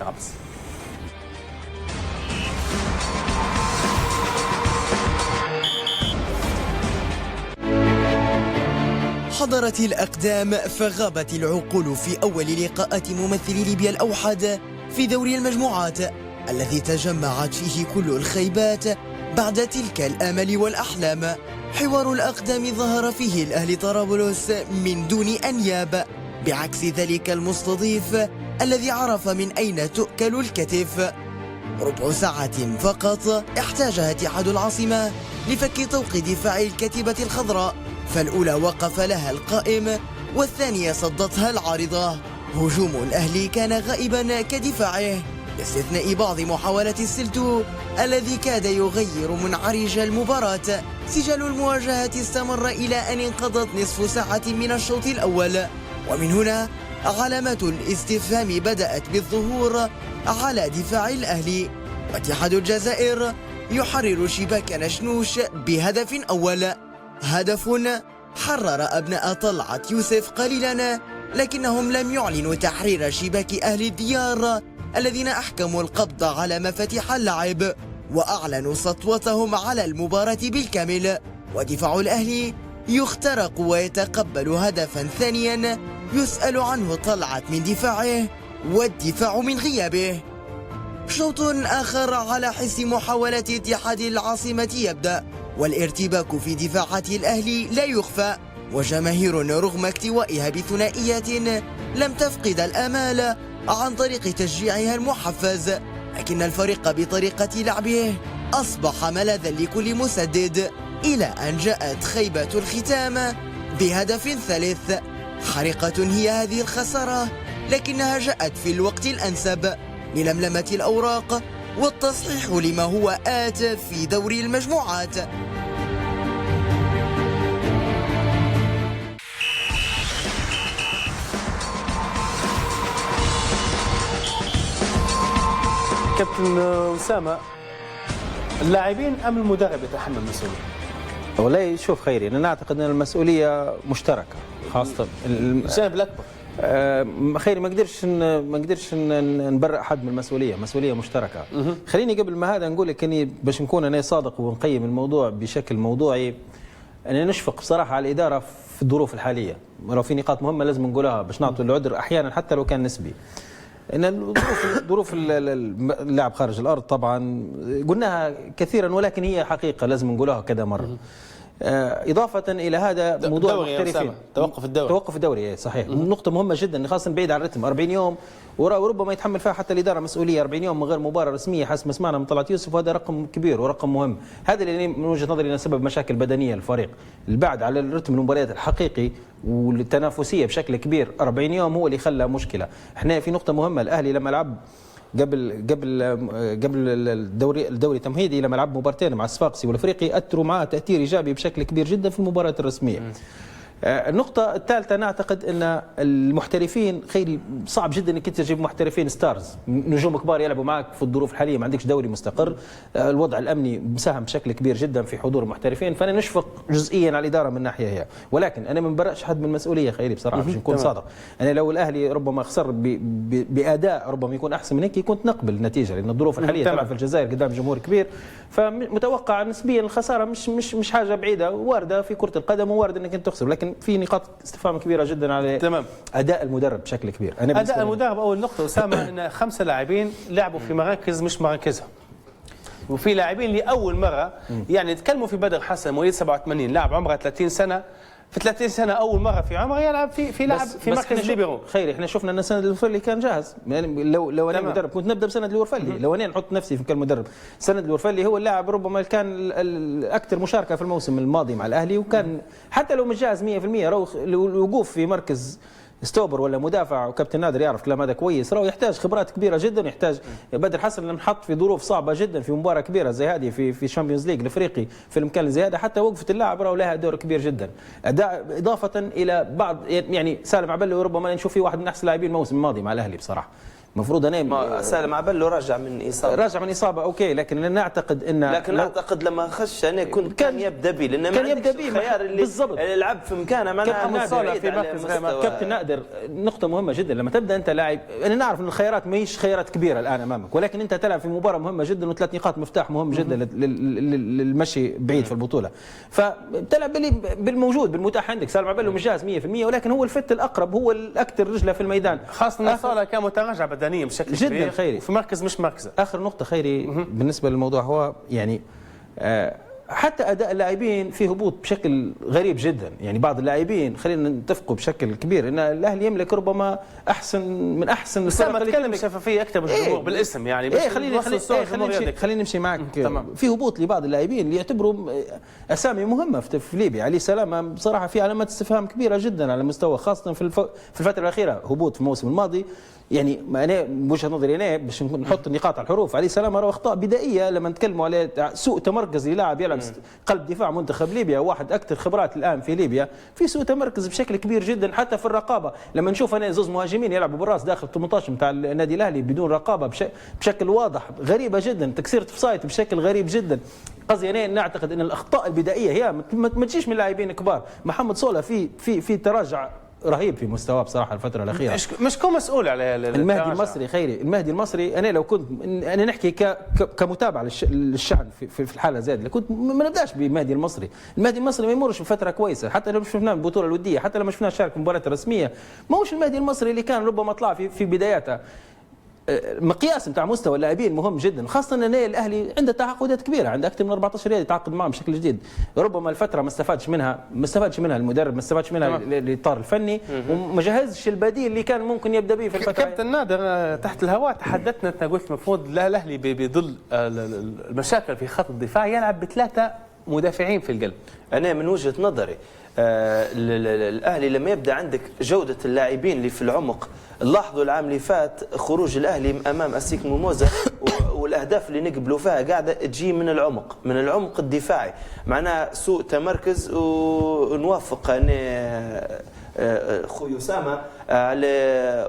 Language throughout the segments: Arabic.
طرابلس. حضرت الأقدام فغابت العقول في أول لقاءات ممثلي ليبيا الأوحد في دوري المجموعات الذي تجمعت فيه كل الخيبات بعد تلك الآمال والأحلام. حوار الأقدام ظهر فيه الأهلي طرابلس من دون أنياب، بعكس ذلك المستضيف الذي عرف من أين تؤكل الكتف. ربع ساعة فقط احتاجها اتحاد العاصمة لفك طوق دفاع الكتيبة الخضراء، فالأولى وقف لها القائم والثانية صدتها العارضة. هجوم الأهلي كان غائبا كدفاعه باستثناء بعض محاولات السلتو الذي كاد يغير منعرج المباراة. سجال المواجهة استمر إلى أن انقضت نصف ساعة من الشوط الأول، ومن هنا علامات الاستفهام بدأت بالظهور على دفاع الأهلي. واتحاد الجزائر يحرر شباك نشنوش بهدف أول، هدف حرر أبناء طلعت يوسف قليلا، لكنهم لم يعلنوا تحرير شباك أهل الديار الذين أحكموا القبض على مفاتيح اللعب وأعلنوا سطوتهم على المباراة بالكامل. ودفاع الأهلي يخترق ويتقبل هدفا ثانيا يسأل عنه طلعت من دفاعه والدفاع من غيابه. شوط آخر على حس محاولات اتحاد العاصمة يبدأ، والارتباك في دفاعات الأهلي لا يخفى، وجماهير رغم اكتوائها بثنائيات لم تفقد الآمال عن طريق تشجيعها المحفز، لكن الفريق بطريقة لعبه أصبح ملاذا لكل مسدد، إلى أن جاءت خيبة الختام بهدف ثالث. حرقة هي هذه الخسارة، لكنها جاءت في الوقت الأنسب للملمة الأوراق والتصحيح لما هو آت في دوري المجموعات. كابتن أسامة، اللاعبين أم المدرب يتحمل المسؤولية؟ والله شوف خيري، أنا أعتقد أن المسؤولية مشتركة، خاصة الجانب الأكبر. خيري، ما نقدرش نبرئ حد من المسؤوليه، مسؤوليه مشتركه. خليني قبل ما هذا نقول لك اني باش نكون انا صادق ونقيم الموضوع بشكل موضوعي، انا نشفق بصراحه على الاداره في الظروف الحاليه، ولو في نقاط مهمه لازم نقولها باش نعطوا العذر احيانا حتى لو كان نسبي. ان ظروف اللاعب خارج الارض طبعا قلناها كثيرا، ولكن هي حقيقه لازم نقولها كذا مره. إضافة إلى هذا موضوع المحترفين، توقف الدوري صحيح. نقطة مهمة جدا، خاصة بعيد عن الرتم 40 يوم وربما يتحمل فيها حتى الإدارة مسؤولية. 40 يوم من غير مباراة رسمية حسب ما سمعنا من طلعت يوسف، وهذا رقم كبير ورقم مهم. هذا اللي من وجهة نظري سبب مشاكل بدنية للفريق. البعد على الرتم المباريات الحقيقي والتنافسية بشكل كبير 40 يوم هو اللي خلى مشكلة. احنا في نقطة مهمة، الأهلي لما لعب قبل الدوري التمهيدي، لما لعب مباراتين مع الصفاقسي والافريقي اثروا معاه تاثير ايجابي بشكل كبير جدا في المباريات الرسميه. النقطة الثالثة، أنا أعتقد أن المحترفين خير صعب جدا أنك تجيب محترفين ستارز، نجوم كبار يلعبوا معك في الظروف الحالية، ما عندكش دوري مستقر، الوضع الأمني مساهم بشكل كبير جدا في حضور المحترفين، فأنا نشفق جزئيا على الإدارة من ناحية هي، ولكن أنا ما نبرأش حد من المسؤولية خيري بصراحة باش نكون صادق. أنا لو الأهلي ربما خسر بأداء ربما يكون أحسن من هيك كنت نقبل النتيجة، لأن الظروف الحالية تلعب في الجزائر قدام جمهور كبير، فمتوقع نسبيا الخسارة مش حاجة بعيدة، واردة في كرة القدم ووارد أنك أنت تخسر، لكن في نقاط استفهام كبيره جدا على اداء المدرب بشكل كبير. اداء المدرب اول نقطه اسامه، ان 5 لاعبين لعبوا في مراكز مش مراكزهم، وفي لاعبين لاول مره يعني نتكلموا في بدر حسن مواليد 87 لاعب عمره 30 سنه، في 30 سنه اول مره في عمره يلعب في لعب في مركز ليبرو. خيري، احنا شفنا ان سند الورفلي كان جاهز، يعني لو انا مدرب كنت نبدا بسند الورفلي، لو انا نحط نفسي في كالمدرب. سند الورفلي هو اللاعب ربما كان الاكثر مشاركه في الموسم الماضي مع الاهلي، وكان حتى لو مش جاهز 100% الوقوف في مركز ستوبر ولا مدافع، وكابتن نادر يعرف كلام هذا كويس، راهو يحتاج خبرات كبيره جدا، يحتاج بدر حسن لما حط في ظروف صعبه جدا في مباراه كبيره زي هذه في الشامبيونز ليج الافريقي في المكان زي هذا، حتى وقفه اللاعب راهو لها دور كبير جدا. اضافه الى بعض، يعني سالم عبله ربما نشوف فيه واحد من احسن لاعبين الموسم الماضي مع الاهلي بصراحه. المفروض انا ما سالم عبلو راجع من اصابه اوكي، لكن انا اعتقد ان اعتقد لما خش انا كان يبدا بيه، لان كان يبدا بيه الخيار اللي لعب في مكانه معناها في مركز كابتن نادر. نقطه مهمه جدا لما تبدا انت لاعب، انا نعرف ان الخيارات ماهيش خيارات كبيره الان امامك، ولكن انت تلعب في مباراه مهمه جدا وثلاث نقاط مفتاح مهم جدا للمشي بعيد في البطوله، فبتلعب بالموجود بالمتاح عندك. سالم عبلو مش جاهز 100%، ولكن هو الفت الاقرب، هو الاكثر رجله في الميدان، خاصه صالح كان متراجع بدنيا بشكل جدا كبير خيري في مركز مش مركزه. اخر نقطه خيري بالنسبه للموضوع هو يعني حتى اداء اللاعبين فيه هبوط بشكل غريب جدا. يعني بعض اللاعبين خلينا نتفقوا بشكل كبير ان الاهلي يملك ربما من احسن الفرق اللي تكلم شفافيه اكثر بالجمهور بالاسم يعني. خلينا نمشي معك. في هبوط لبعض اللاعبين اللي يعتبروا اسامي مهمه في ليبيا. علي سلامه بصراحه في علامات استفهام كبيره جدا على مستوى، خاصه في الفتره الاخيره. هبوط في الموسم الماضي، يعني انا بوجهه نظري انا باش نحط النقاط على الحروف، علي سلامه راه اخطاء بدائيه لما نتكلموا على سوء تمركز للاعب يلعب قلب دفاع منتخب ليبيا، واحد اكثر خبرات الان في ليبيا، في سوء تمركز بشكل كبير جدا. حتى في الرقابه لما نشوف انا زوز مهاجمين يلعبوا بالراس داخل 18 نتاع النادي الاهلي بدون رقابه بشكل واضح، غريبه جدا، تكسير اوفسايد بشكل غريب جدا. قصدي انا نعتقد ان الاخطاء البدائيه هي ما تجيش من لاعبين كبار. محمد صولا في تراجع رهيب في مستواه بصراحه الفتره الاخيره. مش كون مسؤول على المهدي المصري خيري. المهدي المصري انا لو كنت انا نحكي كمتابع للشأن في الحاله زاد، كنت ما نبداش بالمهدي المصري. المهدي المصري ما يمرش بفتره كويسه، حتى لو شفناه البطوله الوديه، حتى لما شفناه شارك في المباريات الرسميه، ماهوش المهدي المصري اللي كان ربما طلع في بداياته. مقياس نتاع مستوى اللاعبين مهم جدا، خاصه ان الاهلي عنده تعاقدات كبيره، عنده اكثر من 14 ريال يتعاقد معهم بشكل جديد. ربما الفتره ما استفادش منها المدرب، ما استفادش منها الاطار الفني، وما جهزش البديل اللي كان ممكن يبدا به في الفتره. كابتن نادر تحت الهواء تحدثنا، انت قلت المفروض الاهلي بظل المشاكل في خط الدفاع يلعب بثلاثه مدافعين في القلب. انا من وجهه نظري الاهلي لما يبدا عندك جوده اللاعبين اللي في العمق، لاحظوا العام اللي فات خروج الاهلي امام اسيك موموزا والاهداف اللي نقبلوا فيها قاعده تجي من العمق الدفاعي، معناها سوء تمركز. ونوافق انا خوي اسامه على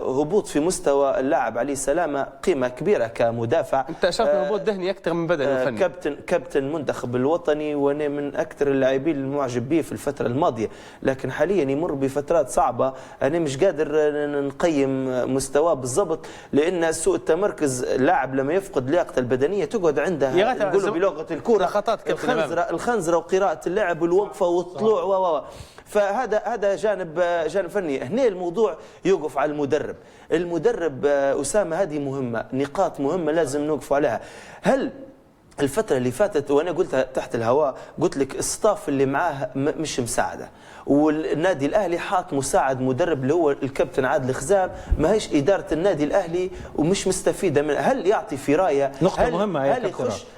هبوط في مستوى اللاعب علي سلامه، قيمه كبيره كمدافع. انت اشرت هبوط ذهني اكثر من بدني وفني. كابتن المنتخب الوطني، وانا من اكثر اللاعبين المعجب به في الفتره الماضيه، لكن حاليا يمر بفترات صعبه، انا مش قادر نقيم مستواه بالضبط، لان سوء التمركز لاعب لما يفقد لياقته البدنيه تقعد عنده نقولوا بلغه الكوره الخنزره وقراءه اللعب والوقفه والطلوع فهذا جانب فني. هنا الموضوع يوقف على المدرب أسامة. هذه مهمة، نقاط مهمة لازم نوقف عليها. هل الفترة اللي فاتت، وأنا قلتها تحت الهواء، قلت لك الستاف اللي معاه مش مساعدة، والنادي الأهلي حاط مساعد مدرب اللي هو الكابتن عادل الخزام، ما هيش إدارة النادي الأهلي ومش مستفيدة من. هل يعطي في راية؟ نقطة مهمة.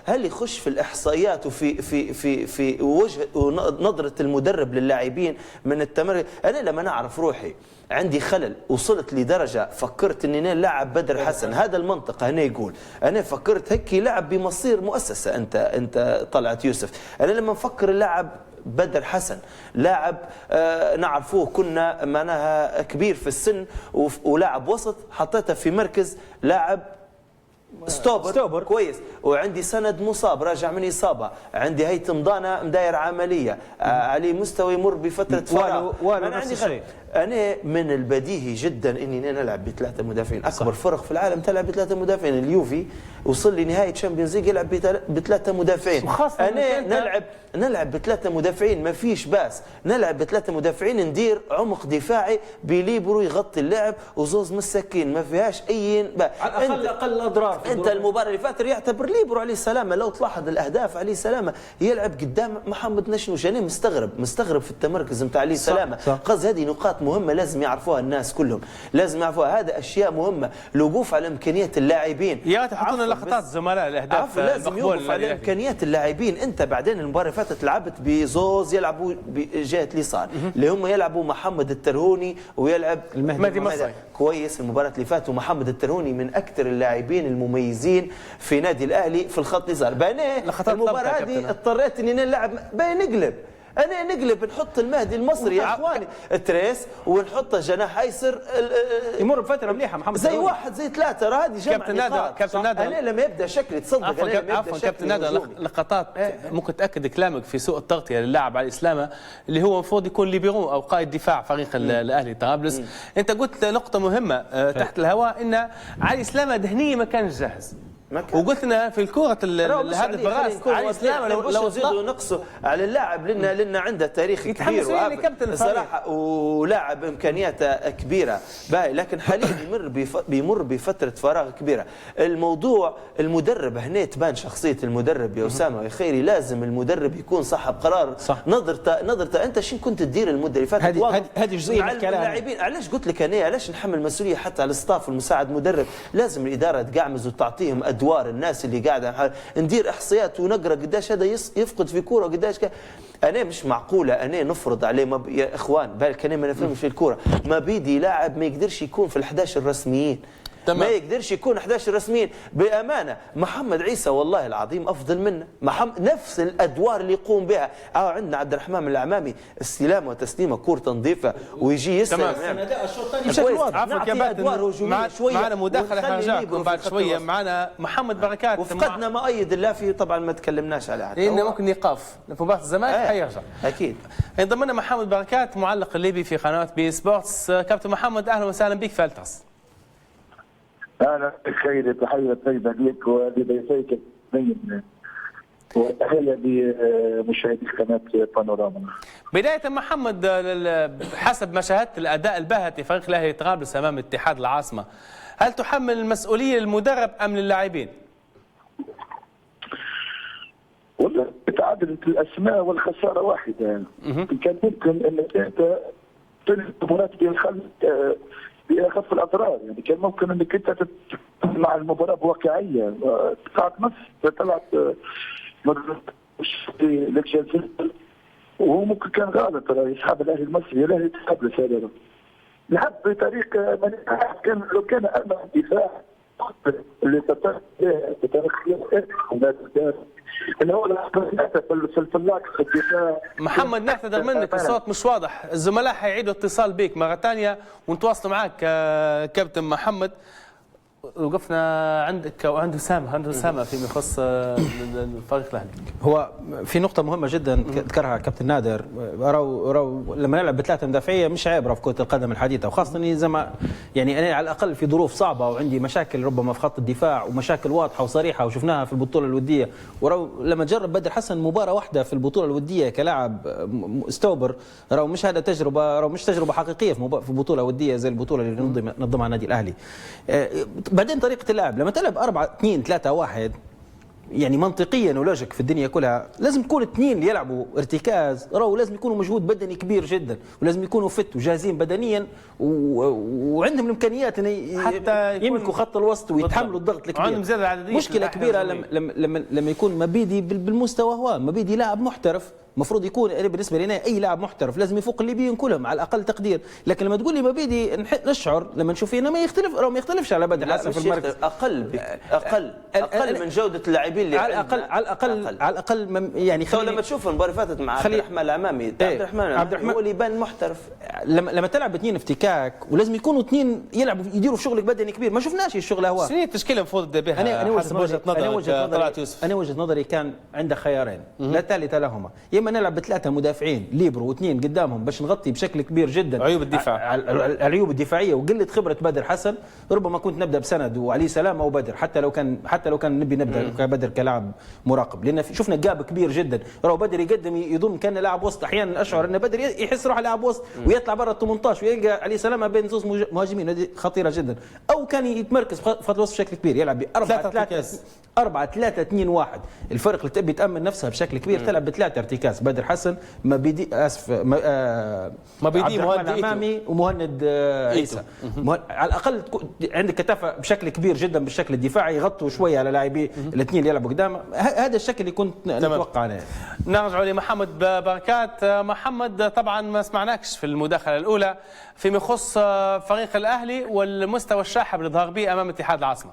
هل يخش في الإحصائيات وفي في في في وجه ونظرة المدرب للاعبين من التمرين؟ أنا لما نعرف روحي عندي خلل، وصلت لدرجة فكرت اني انا لاعب بدر حسن، هذا المنطق هنا يقول انا فكرت هيك لاعب بمصير مؤسسة. انت طلعت يوسف، انا لما نفكر اللاعب بدر حسن لاعب نعرفوه، كنا معناها كبير في السن ولاعب وسط، حطيته في مركز لاعب ستوبر كويس، وعندي سند مصاب راجع من اصابه، عندي هيثم ضانا مداير عمليه، علي مستوى يمر بفتره فراغ. انا من البديهي جدا اني نلعب بثلاثه مدافعين. اكبر فرق في العالم تلعب بثلاثه مدافعين. اليوفي وصل لنهايه تشامبيونز ليج يلعب بثلاثه مدافعين. انا نلعب بثلاثه مدافعين، ما فيش باس. نلعب بثلاثه مدافعين، ندير عمق دفاعي بليبرو يغطي اللعب وزوز مساكين، ما فيهاش اي على اقل اضرار. انت المباراه اللي فاتت يعتبر ليبرو عليه السلامه، لو تلاحظ الاهداف عليه السلامه يلعب قدام محمد نشنوش. انا مستغرب في التمركز نتاع عليه السلامه. قصدي هذه نقاط مهمه لازم يعرفوها الناس كلهم، لازم يعرفوها. هذا اشياء مهمه، الوقوف على امكانيات اللاعبين. يا تحطون لقطات زملاء الاهداف، لازم يوقف على امكانيات اللاعبين. انت بعدين المباراه اللي فاتت لعبت بزوز يلعبوا بجهه اليسار، اللي هم يلعبوا محمد الترهوني ويلعب المهدي مصري كويس. المباراه اللي فاتت ومحمد الترهوني من اكثر اللاعبين المميزين في نادي الاهلي في الخط اليسار. المباراه هذه اضطريت اني نلعب نقلب انا نقلب نحط المهدي المصري يا اخواني تريس ونحط جناح ايسر يمر بفتره مليحه محمد زي واحد زي ثلاثه، راه هذه جمع كابتن نادر، كابتن نادر، انا لما يبدا شكلي تصدق عفوا كابتن نادر، لقطات ممكن تاكد كلامك في سوء التغطيه للاعب علي السلامه اللي هو المفروض يكون ليبيرو او قائد دفاع فريق الاهلي طرابلس. انت قلت نقطه مهمه تحت الهواء ان علي سلامه دهنيه ما كانش جاهز، وقلت لنا في الكرة الهدف بالراس علي السلامه لو زيدوا نقصوا على اللاعب لان عنده تاريخ كبير صراحه ولاعب امكانياته كبيره باهي، لكن حاليا بيمر بفتره فراغ كبيره. الموضوع المدرب هنا تبان شخصيه المدرب يا اسامه يا خيري، لازم المدرب يكون صاحب قرار. صح. نظرته انت شنو كنت تدير المده اللي فاتت؟ هذه جزئيه مع اللاعبين. علاش قلت لك انا علاش نحمل المسؤوليه حتى على الستاف والمساعد مدرب؟ لازم الاداره تقعمز وتعطيهم ادوار الناس اللي قاعده، ندير احصائيات ونقرا قداش هذا يفقد في كوره وقداش انا مش معقوله انا نفرض عليه يا اخوان بالك انا ما نفهمش في الكوره، ما بيدي لاعب ما يقدرش يكون في ال11 الرسميين. تمام. ما يقدرش يكون 11 رسميين بامانه. محمد عيسى والله العظيم افضل منه، نفس الادوار اللي يقوم بها. عندنا عبد الرحمن العمامي استلامه وتسليمه كوره نظيفه ويجي يسلم. تمام. الاداء الشوط الثاني بشكل واضح. عفوا يا كابتن، معنا مداخله حنرجعكم بعد شويه. معنا محمد بركات وفقدنا مؤيد اللافي طبعا ما تكلمناش عليه حتى لانه ممكن ايقاف في مباراه الزمالك حيرجع اكيد. انضم لنا محمد بركات معلق الليبي في قناه بي سبورتس. كابتن محمد اهلا وسهلا بك في التراس. اهلا بخير، تحيه طيبه لك ولضيفيك وتحيه لمشاهدي قناه بانوراما. بدايه محمد، حسب ما شاهدت الاداء الباهت لفريق الاهلي طرابلس امام اتحاد العاصمه، هل تحمل المسؤوليه للمدرب ام للاعبين؟ والله تعادلت الاسماء والخساره واحده. كان ممكن انك انت تنهي المباراه بأخف الأضرار، يعني كان ممكن أنك أنت تتعامل مع المباراة بواقعية. طلعت مصر، طلعت للجزائر وهو ممكن كان غلط يسحب الأهلي المصري، الأهلي طرابلس هذا لعب بطريقة كان لو كان أمام الدفاع اللي اللي هو في الفلاك في الدفاع. محمد نعتذر منك الصوت مش واضح، الزملاء حيعيدوا اتصال بك مرة ثانية ونتواصلوا معك كابتن محمد. وقفنا عندك وعند أسامة فيما يخص الفريق الأهلي. هو في نقطة مهمة جدا ذكرها كابتن نادر، راو لما نلعب بثلاثة مدافعية مش عيب في كرة القدم الحديثة، وخاصة زي ما يعني أنا على الأقل في ظروف صعبة وعندي مشاكل ربما في خط الدفاع ومشاكل واضحة وصريحة وشفناها في البطولة الودية. وراو لما جرب بدر حسن مباراة واحدة في البطولة الودية كلاعب استوبر، راو مش هذا تجربة، راو مش تجربة حقيقية في بطولة ودية زي البطولة اللي نظمها النادي الأهلي. بعدين طريقة اللعب لما تلعب 4-2-3-1 يعني منطقيا ولوجيك في الدنيا كلها لازم تكون اثنين اللي يلعبوا ارتكاز، راهو لازم يكونوا مجهود بدني كبير جدا ولازم يكونوا فت وجاهزين بدنيا وعندهم الامكانيات ان حتى يملكوا خط الوسط ويتحملوا الضغط الكبير. مشكله كبيره لما يكون مبيدي بالمستوى، هو مبيدي لاعب محترف المفروض يكون. انا بالنسبه لي اي لاعب محترف لازم يفوق الليبيين كلهم على اقل تقدير، لكن لما تقول لي مبيدي نشعر لما نشوف هنا ما يختلف، ما يختلفش على بدر حسن في المركز. اقل من جوده اللاعبين اللي على الاقل يعني لما تشوف المباراه فاتت مع عبد الرحمن العمامي، عبد الرحمن هو اللي يبان محترف. لما تلعب اثنين افتكاك ولازم يكونوا اثنين يلعبوا يديروا في شغلك بدني كبير، ما شفناش الشغل هو. شنو التشكيله المفروض بها؟ انا وجهه نظري كان عنده خيارين لا ثالث لهما، اما نلعب بثلاثه مدافعين ليبرو واثنين قدامهم باش نغطي بشكل كبير جدا عيوب الدفاع، العيوب الدفاعيه وقله خبره بدر حسن. ربما كنت نبدا بسند وعلي سلامه وبدر، حتى لو كان نبي نبدا كبدر كلاعب مراقب، لان شفنا جاب كبير جدا. راهو بدر يقدم يضم كان لاعب وسط، احيانا اشعر ان بدر يحس روحه لاعب وسط ويطلع برا ال 18 ويلقى علي سلامه بين زوج مهاجمين، هذه خطيره جدا. او كان يتمركز في خط الوسط بشكل كبير، يلعب ب 4-3-2-1. الفرق اللي تبي تامن نفسها بشكل كبير تلعب بثلاثه ارتكاز، بدر حسن مبيدي مبيدي مهند الامامي ومهند عيسى. على الاقل عندك كثافه بشكل كبير جدا بالشكل الدفاعي، يغطوا شويه على لاعبي الاثنين اللي يلعبوا قدام. هذا الشكل اللي كنت نتوقع عليه. نرجع لمحمد بركات. محمد طبعا ما سمعناكش في المداخله الاولى فيما يخص فريق الاهلي والمستوى الشاحب اللي ظهر به امام اتحاد العاصمه.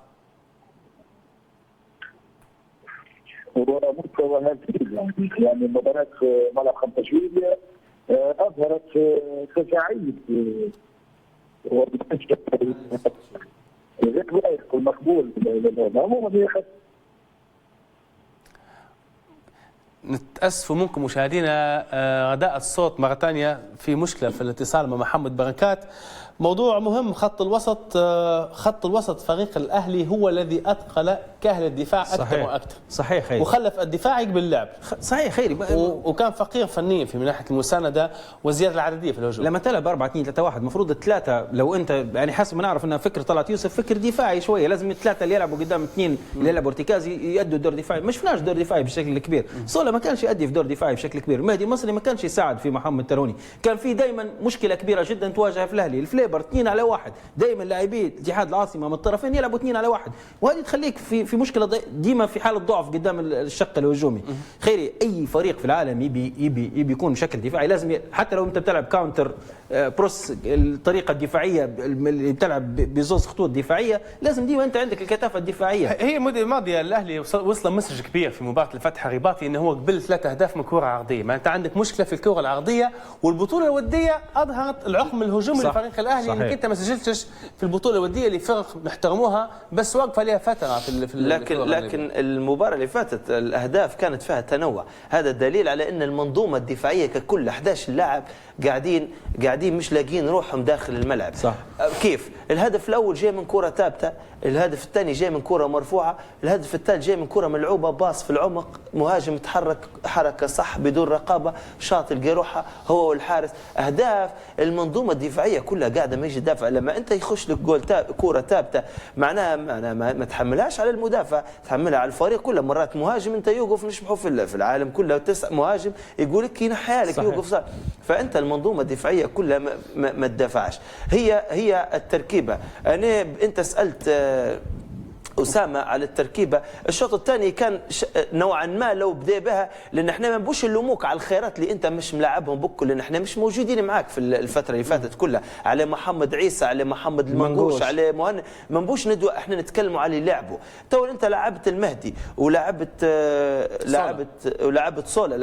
ومستوى هزيل يعني المباراة في ملعب 5 جويلية أظهرت تجاعيد غير لائق والمقبول. عموما هي نتأسف ممكن مشاهدينا غداء الصوت مرة ثانية في مشكلة في الاتصال مع محمد بركات. موضوع مهم، خط الوسط فريق الأهلي هو الذي أثقل كاهل الدفاع أكثر وأكثر. صحيح خيري. وخلف الدفاع يقبل اللعب. صحيح خيري. وكان فقير فنيا في من ناحية المساندة والزيادة العددية في الهجوم. لما تلعب 4-2-3-1 المفروض الثلاثة، لو أنت يعني حسب ما نعرف أنها فكر طلعت يوسف فكر دفاعي شوية، لازم الثلاثة اللي يلعبوا قدام اثنين اللي يلعبوا ارتكازي يأدوا دور دفاعي. ما شفناش دور دفاعي بشكل كبير. صولا ما كانش يأدي في دور دفاعي بشكل كبير. مهدي المصري ما كانش يساعد في محمد تروني. كان في دائما مشكلة كبيرة جدا تواجه في الأهلي، الفليبر 2-على-1، دائما لاعبي اتحاد العاصمة من الطرفين يلعبوا 2-على-1، وهذه تخليك في مشكلة ديما في حالة ضعف قدام الشق الهجومي. خيري أي فريق في العالم يبي يكون بشكل دفاعي لازم حتى لو أنت بتلعب كاونتر بروس، الطريقة الدفاعية اللي بتلعب بزوز خطوط دفاعية لازم ديما أنت عندك الكثافة الدفاعية. هي المدة الماضية الأهلي وصل مسج كبير في مباراة الفتح الرباطي إنه هو قبل 3 أهداف من كرة عرضية، ما أنت عندك مشكلة في الكرة العرضية، والبطولة الودية أظهرت العقم الهجومي لفريق الأهلي إنك أنت ما سجلتش في البطولة الودية اللي فرق محترموها بس واقفة لها فترة في لكن المباراة اللي فاتت الأهداف كانت فيها تنوع، هذا دليل على أن المنظومة الدفاعية ككل 11 لاعب قاعدين مش لاقيين روحهم داخل الملعب. صح. كيف؟ الهدف الأول جاي من كرة ثابتة، الهدف الثاني جاي من كرة مرفوعة، الهدف الثالث جاي من كرة ملعوبة باص في العمق، مهاجم تحرك حركة صح بدون رقابة، شاط يلقى روحها هو والحارس. أهداف المنظومة الدفاعية كلها قاعدة ما يجي دافع، لما أنت يخش لك جول كرة ثابتة معناها ما تحملهاش على المدافع، تحملها على الفريق كله. مرات مهاجم أنت يوقف نشبحه في العالم كله 9 مهاجم يقول لك ينحيها لك يوقف صح. فأنت المنظومة الدفاعية كلها ما تدافعش. هي التركيبة. أنت سألت أسامة على التركيبة، الشوط الثاني كان نوعا ما لو بدا بها، لأن احنا ما نبوش نلوموك على الخيارات اللي أنت مش ملاعبهم بكل، لأن احنا مش موجودين معاك في الفترة اللي فاتت كلها، على محمد عيسى، على محمد المنقوش، على مهند، ما نبوش ندوى، احنا نتكلموا على اللي لعبوا. تو أنت لعبت المهدي ولعبت صولا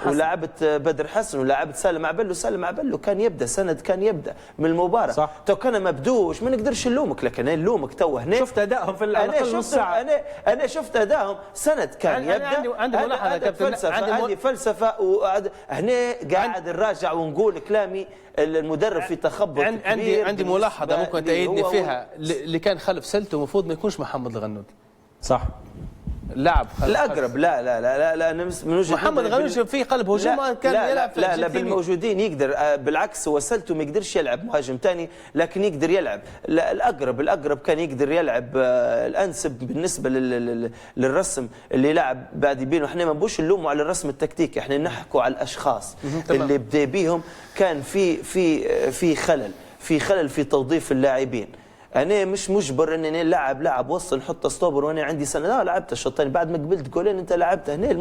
ولعبت بدر حسن ولعبت سالم عبلو كان يبدا سند، كان يبدا من المباراة. صح. تو كان ما بدوش ما نقدرش نلومك، لكن انا نلومك تو هنا شفت ادائهم في الاقل نص ساعه. انا شفت ادائهم سند كان يبدا. عندي ملاحظه كابتن، عندي فلسفه هنا قاعد نراجع ونقول كلامي المدرب في تخبط كبير. عندي ملاحظه ممكن تأيدني فيها، اللي كان خلف سلته المفروض ما يكونش محمد الغنودي. صح. اللاعب الاقرب لا انا من وجهه محمد الغنودي في قلب هجوم كان يلعب في لا بالموجودين يقدر، بالعكس هو سلته ما يقدرش يلعب مهاجم ثاني لكن يقدر يلعب. لا الاقرب كان يقدر يلعب، الانسب بالنسبه للرسم اللي لعب بعد بينه. احنا ما نبوش نلوموا على الرسم التكتيكي، احنا نحكوا على الاشخاص اللي بدا بيهم. كان في خلل في توظيف اللاعبين. انا مش مجبر اني لاعب وصل نحط ستوبر وانا عندي سنه، لا لعبت الشوط الثاني بعد ما قبلت جولين. انت لعبت هنا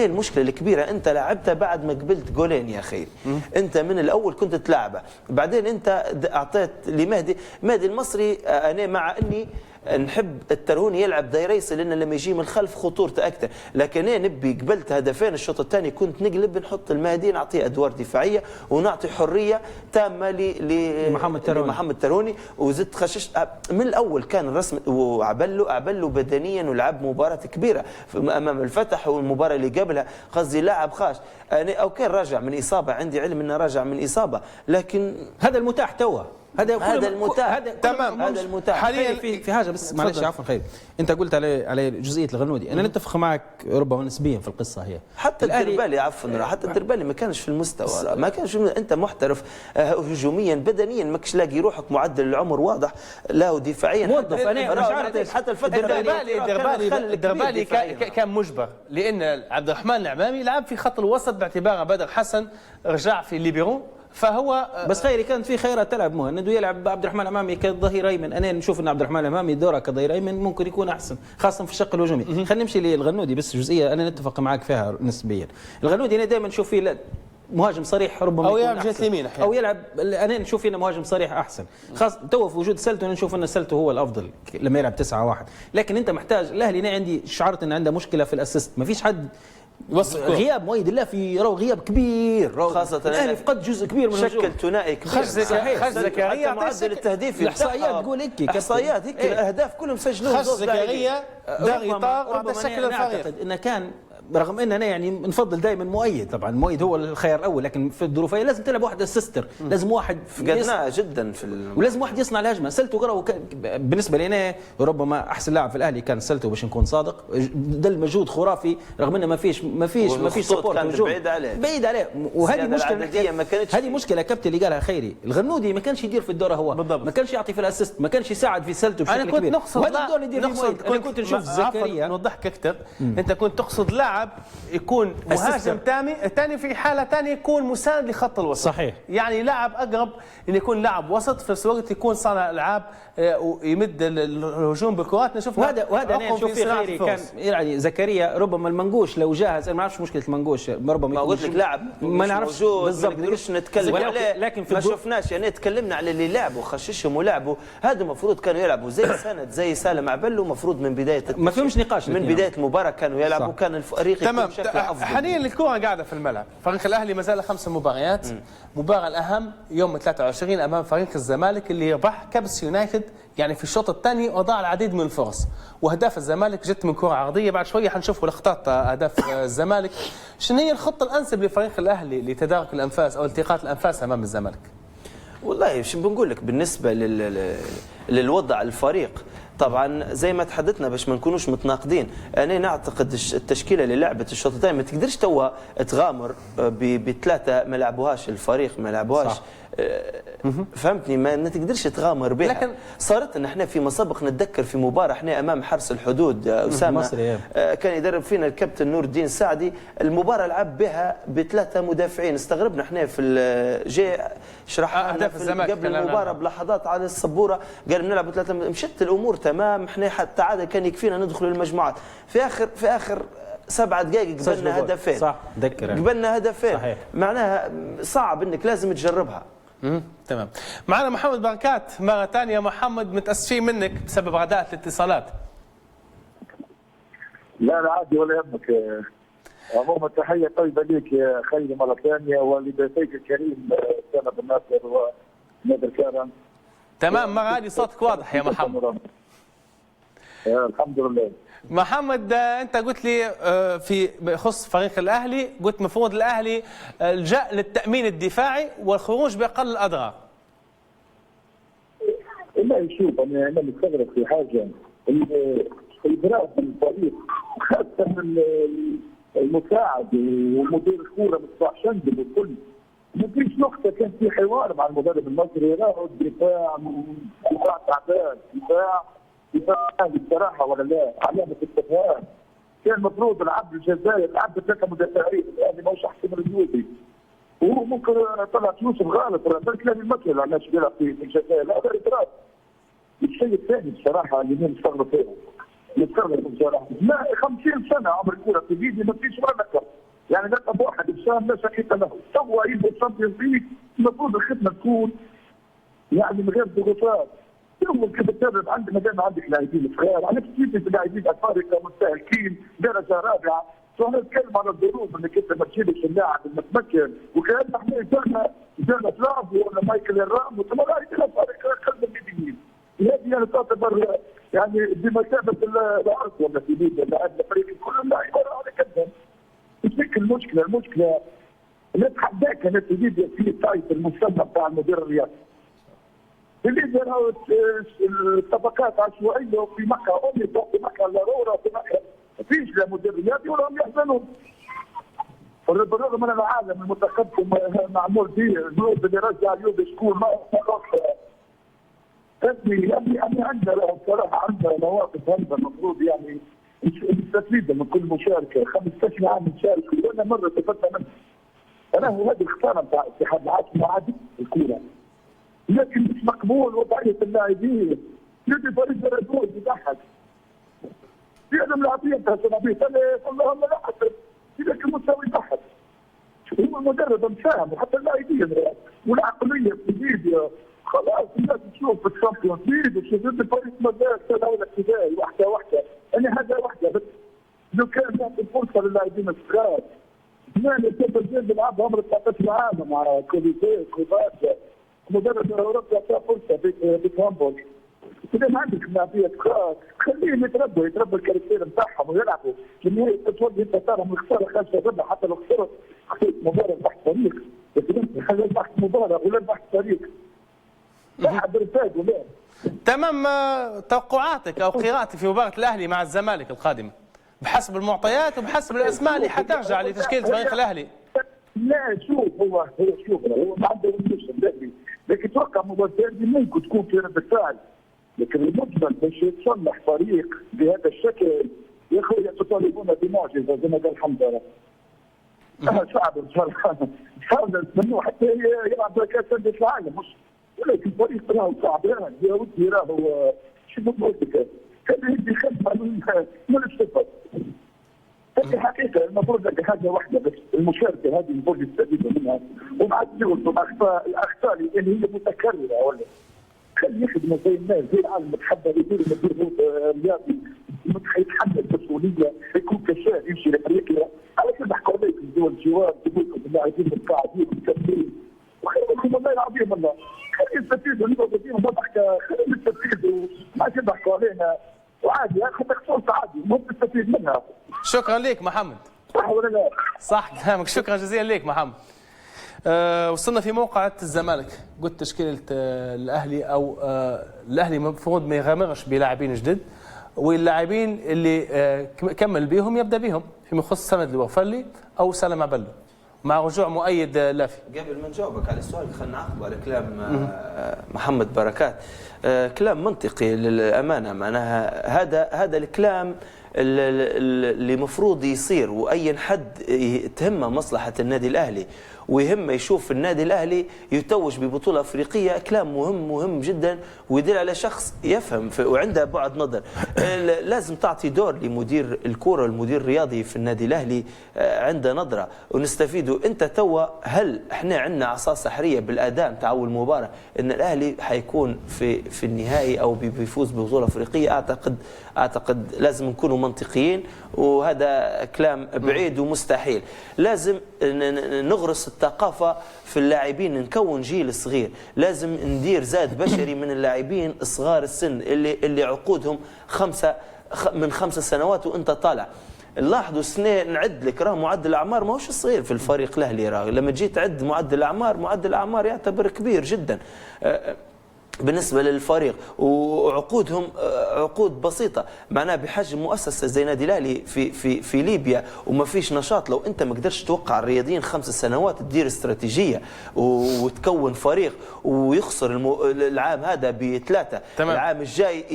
المشكله الكبيره، انت لعبتها بعد ما قبلت جولين يا اخي. انت من الاول كنت تلعبه، بعدين انت اعطيت لمهدي المصري. انا مع اني نحب التروني يلعب دايريس لان لما يجي من الخلف خطورته اكثر، لكن انا نبي قبلت هدفين الشوط الثاني كنت نقلب نحط المهدي نعطيه ادوار دفاعيه ونعطي حريه تامه لمحمد تروني وزدت خشش من الاول. كان الرسم وعبلو بدنيا ولعب مباراه كبيره امام الفتح، والمباراه اللي قبلها قصدي لاعب خاش. انا اوكي راجع من اصابه، عندي علم انه راجع من اصابه، لكن هذا المتاح توه. هذا المتاح تمام. هذا المتاح حاليا في حاجه بس معلش عفوا خير، انت قلت على جزئيه الغنودي، انا نتفق معك ربما نسبيا في القصه. هي حتى الدربالي عفوا، حتى الدربالي ما كانش في المستوى، ما كانش. انت محترف هجوميا بدنيا ماكش لاقي روحك، معدل العمر واضح، لا ودفاعيا موظف. انا مش عارف حتى الفتره الدربالي كان مجبر، لان عبد الرحمن العمامي لعب في خط الوسط باعتبار بدر حسن رجع في ليبيرون، فهو بس خيري كانت في خيارات تلعب مهند ويلعب عبد الرحمن الامامي كظهير ايمن. انا نشوف ان عبد الرحمن الامامي دوره كظهير ايمن ممكن يكون احسن خاصه في الشق الهجومي. خلينا نمشي للغنودي بس جزئيه انا نتفق معك فيها نسبيا. الغنودي انا دائما نشوف فيه مهاجم صريح ربما او يكون يلعب جهه أحسن. اليمين احيانا، او يلعب، انا نشوف هنا مهاجم صريح احسن، خاصه تو في وجود سلتو نشوف ان سلتو هو الافضل لما يلعب 9-1. لكن انت محتاج، الاهلي انا عندي شعرت ان عنده مشكله في الاسيست، ما فيش حد يوصل غياب مؤيد الله في غياب كبير، خاصة الاهلي فقد جزء كبير من الهجوم. شكل ثنائي كبير. خرج زكريا حتى معدل التهديف الاحصائيات تقول هيك، احصائيات هيك الاهداف كلهم مسجلون. خرج زكريا دار اطار وهذا شكل الفريق. اعتقد انه كان، رغم ان انا يعني نفضل دائما مؤيد، طبعا مؤيد هو الخيار الاول، لكن في الظروف هي لازم تلعب واحد اسيستر، لازم واحد فقدناه جدا ولازم واحد يصنع الهجمه. سلتو قرأ بالنسبه لي انا ربما احسن لاعب في الاهلي كان سلتو باش نكون صادق، دل مجهود خرافي رغم انه ما فيش سبورت كان بعيد عليه. وهذه مشكله، ما كانتش هذه مشكله كابتن اللي قالها خيري، الغنودي ما كانش يدير في الدوره هو بالضبط. ما كانش يعطي في الاسيست، ما كانش يساعد في سلتو بشكل كبير. انا كنت نقصد وهذا الدور اللي يدير فيه مؤيد. انا كنت نشوف زكريا نوضحك اكثر، انت كنت تقصد لاعب يكون مهاجم ثاني في حاله ثانيه يكون مساند لخط الوسط. صحيح. يعني لاعب اقرب ان يكون لاعب وسط في نفس الوقت يكون صانع العاب ويمد الهجوم بكرات. وهذا انا نشوف فيه خيري كان يعني زكريا ربما المنقوش لو جاهز، انا ما اعرفش مشكله المنقوش، ربما ما قلت لك لاعب ما نعرفش بالضبط، ما نقدرش نتكلم عليه، لكن في ما شفناش يعني تكلمنا على اللي لعبوا خششهم ولعبوا، هذا المفروض كانوا يلعبوا زي سند زي سالم عبلو، المفروض من بدايه ما فيهمش نقاش من بدايه المباراه كانوا يلعبوا، كان الفريق يكون بشكل افضل. حاليا الكره قاعده في الملعب، فريق الاهلي ما زال 5 مباريات، المباراه الاهم يوم 23 امام فريق الزمالك اللي ربح كبس يونايتد يعني في الشوط الثاني وضاع العديد من الفرص، واهداف الزمالك جت من كره عرضيه. بعد شويه حنشوف لقطات اهداف الزمالك. شنو هي الخطه الانسب لفريق الاهلي لتدارك الانفاس او التقاط الانفاس امام الزمالك؟ والله شو بنقول لك بالنسبه للوضع الفريق، طبعا زي ما تحدثنا باش ما نكونوش متناقضين، انا نعتقد التشكيله اللي لعبت الشوط الثاني ما تقدرش توا تغامر بثلاثه ما لعبوهاش الفريق، ما لعبوهاش فهمتني، ما تقدرش تغامر بها. لكن صارت ان احنا فيما سبق نتذكر في مباراه احنا امام حرس الحدود اسامه كان يدرب فينا الكابتن نور الدين سعدي، المباراه لعب بها بثلاثه مدافعين، استغربنا احنا في جاء شرحها قبل المباراه بلحظات على السبوره، قال بنلعب بثلاثه، مشت الامور تمام، احنا حتى عاد كان يكفينا ندخل المجموعات. في اخر 7 دقائق قبلنا هدفين، صح ذكر قبلنا هدفين، صحيح. معناها صعب انك لازم تجربها. تمام. معنا محمد بركات مرة ثانية. محمد متأسفين منك بسبب غداء الاتصالات. لا عادي ولا يهمك. عموما تحية طيبة لك يا خيري مرة ثانية ولضيفيك الكريم سامة بن ناصر ونادر كارم. تمام، مرة هذه صوتك واضح يا محمد. الحمد لله. محمد انت قلت لي في بخص فريق الاهلي، قلت مفروض الاهلي لجأ للتأمين الدفاعي والخروج بأقل الأضرار. لا شوف انا مستغرب في حاجه، الادراك من الفريق خاصه من المساعد ومدير الكوره مصباح شندل والكل، ما فيش نقطه كان في حوار مع المدرب المصري، راهو الدفاع تعبان، دفاع بصراحه ولا لا علامه استفهام. كان المفروض العبد الجزائر العبد 3 مدافعين، الاهلي ماهوش احسن من اليوبي، وهو ممكن طلعت يوسف غالط بالك لا يمثل علاش بيلعب في الجزائر، هذا ادراك. الشيء الثاني بصراحه اللي انا مستغرب فيه، مستغرب بصراحه، ما 50 سنه عمر الكره في ايدي ما فيش ولا لقب، يعني لقب واحد بسام لا شكيت له، توا يبدا الشامبيونز ليج المفروض الخدمه تكون يعني من غير ضغوطات. يوم كيف تدرب عندنا دائما عندك لاعبين صغار، علاش تجيب لاعبين افارقه مستهلكين درجه رابعه، فانا نتكلم على الظروف انك انت ما تجيبش اللاعب المتمكن، وكان احنا جانا فلافيو ولا مايكل الرام وثم لاعبين الافارقه قلب اليمين. هذه يعني تعتبر يعني بمثابه الارض ولا في ليبيا لاعب الفريق كل لاعب على كذا. تشكل المشكله نتحداك انا في ليبيا في تايب المسمى بتاع المدير الرياضي. في ليبيا راهو الطبقات عشوائيه، وفي مكه امي في مكه لارورا، في مكه ما فيش لا مدير رياضي ولا هم يحزنون. بالرغم من العالم المتقدم معمول فيه الجنود اللي رجع اليوم شكون ما يعني عندنا بصراحه عندنا مواقف هذا المفروض يعني نستفيد من كل مشاركه. 15 عام نشارك وانا مره استفدنا منه. انا هو هذه الخساره بتاع اتحاد العاصمه عادي الكوره، لكن مش مقبول وضعيه اللاعبين. يجي فريق الرجول يضحك في انا ملاعبين تاع سنابيط انا كلهم لا حتى لكن المستوى يضحك. هو المدرب مساهم وحتى اللاعبين والعقليه الجديده خلاص الناس تشوف في الشامبيونز ليج وتشوف الفريق مازال سنه ولا ابتدائي واحده يعني هذا واحده بس. لو كان نعطي فرصه للاعبين الصغار يعني كيف بيلعب عمره 19 عام مع كوفيتي كوفاتا مدرب اوروبا اعطاه فرصه في هامبورغ. اذا ما عندك لاعبيه صغار خليهم يتربوا الكاركتير نتاعهم ويلعبوا في النهايه تتوجه انت ترى من الخساره خارج الربع حتى لو خسرت مباراه تحت فريق لكن خلي تحت مباراه ولا تحت فريق لاعب رفاق ولا تمام. توقعاتك او قراءتك في مباراه الاهلي مع الزمالك القادمه بحسب المعطيات وبحسب الاسماء اللي حترجع لتشكيله فريق الاهلي؟ لا شوف هو ما عنده مشكل لكن توقع مباراه الديربي ممكن تكون في رد فعل، لكن المجمل باش يتصلح فريق بهذا الشكل يا اخي تطالبون بمعجزه زي ما قال حمزه. صعب ان شاء الله نتمنوا حتى يلعب كاس العالم مش ولكن فريق راهو تعبان يا ودي راهو شو بقول لك كان يدي خدمه من الصفر. في الحقيقه المفروض لك حاجه واحده بس المشاركه هذه المفروض يستفيدوا منها ومع الزيوت الاخطاء اللي هي متكرره ولا خلي يخدموا زي الناس زي العالم متحضر يدير مدير رياضي يتحمل مسؤوليه يكون كشاف يمشي لافريقيا على كل نحكوا عليك الدول الجوار يقول لكم اللاعبين القاعدين المكملين وخيركم والله العظيم والله خلي يستفيدوا نقعدوا نضحك خلي يستفيدوا ما تضحكوا علينا وعادي حتى خسرت عادي المهم تستفيد منها. شكرا لك محمد. صح ولا لا؟ صح كلامك، شكرا جزيلا لك محمد. وصلنا في موقعة الزمالك، قلت تشكيلة الأهلي أو الأهلي المفروض ما يغامرش بلاعبين جدد واللاعبين اللي كمل بيهم يبدأ بيهم فيما يخص سند الوفلي أو سلمة بلو مع رجوع مؤيد لافي. قبل ما نجاوبك على السؤال خلينا نعقب على كلام محمد بركات. كلام منطقي للأمانة، معناها هذا الكلام اللي مفروض يصير، واي حد تهمه مصلحه النادي الاهلي ويهمه يشوف النادي الاهلي يتوج ببطوله افريقيه كلام مهم جدا ويدل على شخص يفهم وعنده بعد نظر. لازم تعطي دور لمدير الكره والمدير الرياضي في النادي الاهلي عنده نظره ونستفيدوا. انت توا هل احنا عندنا عصا سحريه بالاداء نتاع اول مباراه ان الاهلي حيكون في النهائي او بيفوز ببطوله افريقيه؟ اعتقد لازم نكونوا منطقيين وهذا كلام بعيد ومستحيل. لازم نغرس الثقافه في اللاعبين، نكون جيل صغير، لازم ندير زاد بشري من اللاعبين صغار السن اللي عقودهم من 5 سنوات وانت طالع. لاحظوا سنة نعد لك راه معدل الاعمار ماهوش صغير في الفريق الاهلي، راه لما تجي تعد معدل الاعمار يعتبر كبير جدا بالنسبة للفريق، وعقودهم عقود بسيطة. معناها بحجم مؤسسة زي نادي الأهلي في ليبيا وما فيش نشاط، لو أنت ما قدرتش توقع الرياضيين 5 سنوات تدير استراتيجية وتكون فريق ويخسر العام هذا ب3، العام الجاي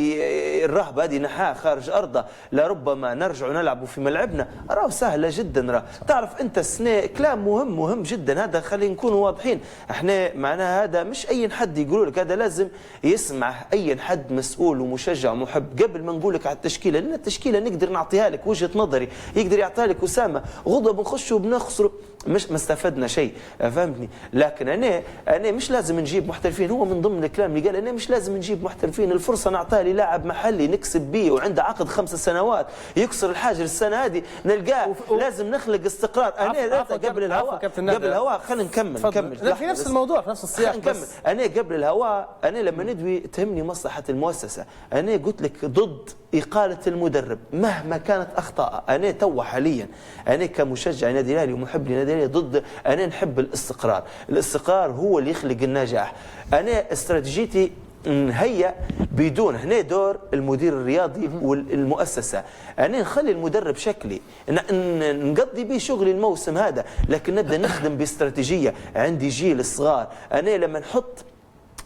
الرهبة هذه نحاها خارج أرضه لربما نرجع نلعبوا في ملعبنا، راه سهلة جدا. راه تعرف أنت السنة كلام مهم جدا، هذا خلينا نكونوا واضحين. احنا معناها هذا مش أي حد يقولوا لك، هذا لازم يسمع اي حد مسؤول ومشجع ومحب قبل ما نقول لك على التشكيله، لان التشكيله نقدر نعطيها لك وجهه نظري، يقدر يعطيها لك اسامه، غضب بنخشوا بنخسروا مش ما استفدنا شيء، فهمتني؟ لكن انا مش لازم نجيب محترفين، هو من ضمن الكلام اللي قال انا مش لازم نجيب محترفين، الفرصه نعطيها للاعب محلي نكسب به وعنده عقد 5 سنوات يكسر الحاجر السنه هذه نلقاه. لازم نخلق استقرار. انا قبل الهواء خلينا نكمل في نفس الموضوع في نفس السياق. بس انا قبل الهواء انا لما ندوي تهمني مصلحه المؤسسه، انا قلت لك ضد اقاله المدرب مهما كانت اخطاء. انا تو حاليا انا كمشجع نادي الاهلي ومحب لنادي الاهلي ضد، انا نحب الاستقرار هو اللي يخلق النجاح. انا استراتيجيتي هي بدون هنا دور المدير الرياضي والمؤسسه، انا نخلي المدرب شكلي نقضي به شغلي الموسم هذا، لكن نبدا نخدم باستراتيجيه. عندي جيل صغار، انا لما نحط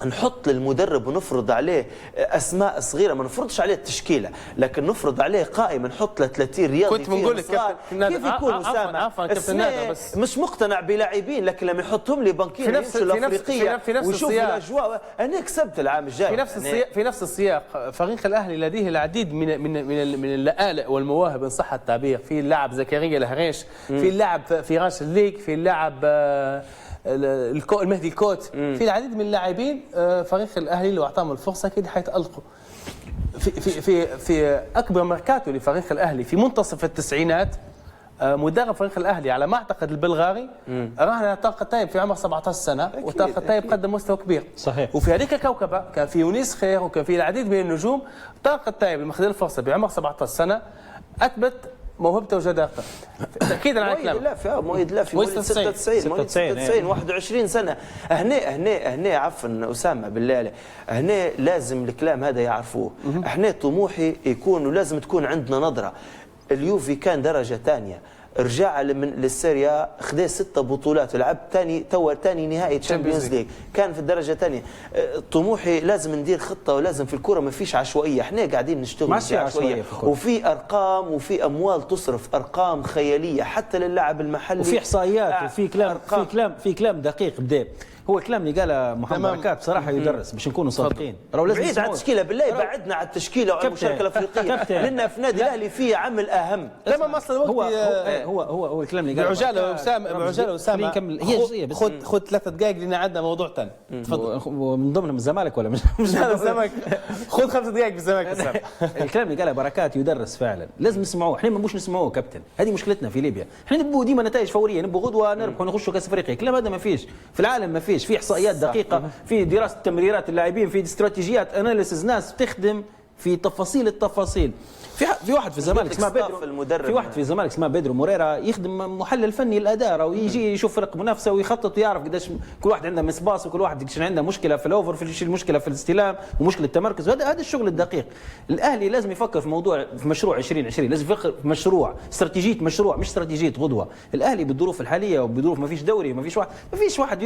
نحط للمدرب ونفرض عليه اسماء صغيره، ما نفرضش عليه التشكيله، لكن نفرض عليه قائمه، نحط له 30 رياضي. كنت بنقول لك كيف يكون اسامه؟ عفوا كابتن نادر، بس مش مقتنع بلاعبين، لكن لما يحطهم لي بنكين في نفس الافريقيه ويشوف الاجواء، انا كسبت العام الجاي. في نفس السياق فريق الاهلي لديه العديد من اللآلئ والمواهب ان صح التعبير. في اللاعب زكريا الهريش، في اللاعب فراس الليك، في اللاعب المهدي الكوت، في العديد من اللاعبين. فريق الاهلي لو اعطاهم الفرصه اكيد حيتالقوا. في اكبر ميركاتو لفريق الاهلي في منتصف التسعينات، مدرب فريق الاهلي على ما اعتقد البلغاري راهن طارق الطيب في عمر 17 سنه، وطارق الطيب قدم مستوى كبير. صحيح. وفي هذيك الكوكبه كان في يونس خير وكان في العديد من النجوم. طارق الطيب لما خذ الفرصه بعمر 17 سنه اثبت موهبته وجدارته. تاكيدا على كلامك. مؤيد لا في 96 21 سنه. هنا عفوا اسامه بالله عليك، هنا لازم الكلام هذا يعرفوه. احنا طموحي يكون ولازم تكون عندنا نظره. اليوفي كان درجه ثانيه، رجع للسيريا، خذ 6 بطولات ولعب ثاني نهائي تشامبيونز ليج، كان في الدرجه الثانيه. طموحي لازم ندير خطه، ولازم في الكره ما فيش عشوائيه. احنا قاعدين نشتغل عشوائيه، وفي ارقام وفي اموال تصرف، ارقام خياليه حتى للاعب المحلي، وفي احصائيات وفي كلام في كلام دقيق بدا. هو الكلام اللي قاله محمد بركات بصراحه يدرس باش نكونوا صادقين. بعيد عن التشكيله بالله، بعدنا عن التشكيله وعن المشاركه الافريقيه، لان في نادي الاهلي فيه عمل اهم. تمام. اصلا هو الكلام اللي قاله بعجاله وسام نكمل هي جزئيه بس. خذ 3 دقائق لان عندنا موضوع ثاني. تفضل. من ضمنهم الزمالك ولا مش الزمالك؟ خذ 5 دقائق في الزمالك. الكلام اللي قاله بركات يدرس فعلا، لازم نسمعوه. احنا ما نبوش نسمعوه كابتن، هذه مشكلتنا في ليبيا. احنا نبغوا ديما نتائج فوريه، نبغوا غدوه نربحوا ونخشوا كاس افريقيا. الكلام هذا ما فيش في العالم، ما فيش. في احصائيات دقيقه، في دراسه تمريرات اللاعبين، في استراتيجيات اناليسز، ناس تخدم في تفاصيل التفاصيل. في واحد في الزمالك اسمه بيدرو، في واحد في الزمالك اسمه بيدرو موريرا يخدم محلل فني الاداره، ويجي يشوف فرق منافسه ويخطط ويعرف قداش كل واحد عنده مسباس، وكل واحد قداش عنده مشكله في الاوفر، في المشكله في الاستلام ومشكله التمركز. هذا الشغل الدقيق. الاهلي لازم يفكر في موضوع، في مشروع 2020، لازم يفكر في مشروع، استراتيجيه مشروع، مش استراتيجيه غدوه. الاهلي بالظروف الحاليه وبظروف ما فيش دوري، ما فيش واحد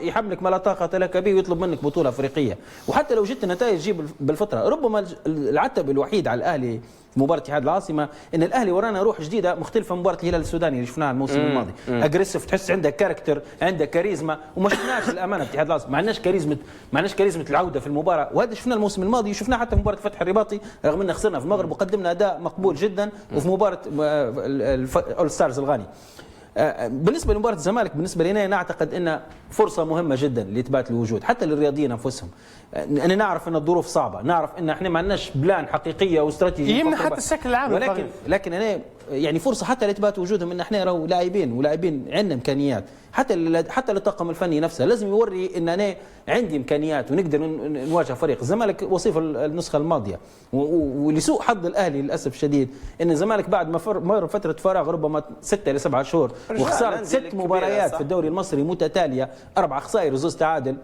يحملك ما لا طاقه لك به ويطلب منك بطوله افريقيه. وحتى لو جبت نتائج جيب بالفتره، ربما العتب الوحيد على الاهلي في مباراه اتحاد العاصمه ان الاهلي ورانا روح جديده مختلفه من مباراه الهلال السوداني اللي شفناها الموسم الماضي. اجريسيف، تحس عندك كاركتر، عندك كاريزما، وما شفناش الامانه في اتحاد العاصمه. ما عندناش كاريزما العوده في المباراه، وهذا شفناه الموسم الماضي وشفناه حتى في مباراه فتح الرباطي، رغم ان خسرنا في المغرب وقدمنا اداء مقبول جدا، وفي مباراه اول ستارز الغاني. بالنسبه لمباراه الزمالك، بالنسبه لنا نعتقد ان فرصه مهمه جدا لاثبات الوجود حتى للرياضيين انفسهم. انا نعرف ان الظروف صعبه، نعرف ان احنا ما عندناش بلان حقيقيه واستراتيجيه يمنع حتى الشكل العام، لكن انا يعني فرصه حتى لاثبات وجودهم ان احنا راهو لاعبين عندنا امكانيات. حتى للطاقم الفني نفسه لازم يوري ان انا عندي امكانيات ونقدر نواجه فريق. الزمالك وصيف النسخه الماضيه، ولسوء حظ الاهلي للاسف الشديد ان الزمالك بعد ما مر فتره فراغ ربما 6 ل 7 شهور وخساره 6 مباريات في الدوري المصري متتاليه، 4 خسائر وزوز تعادل،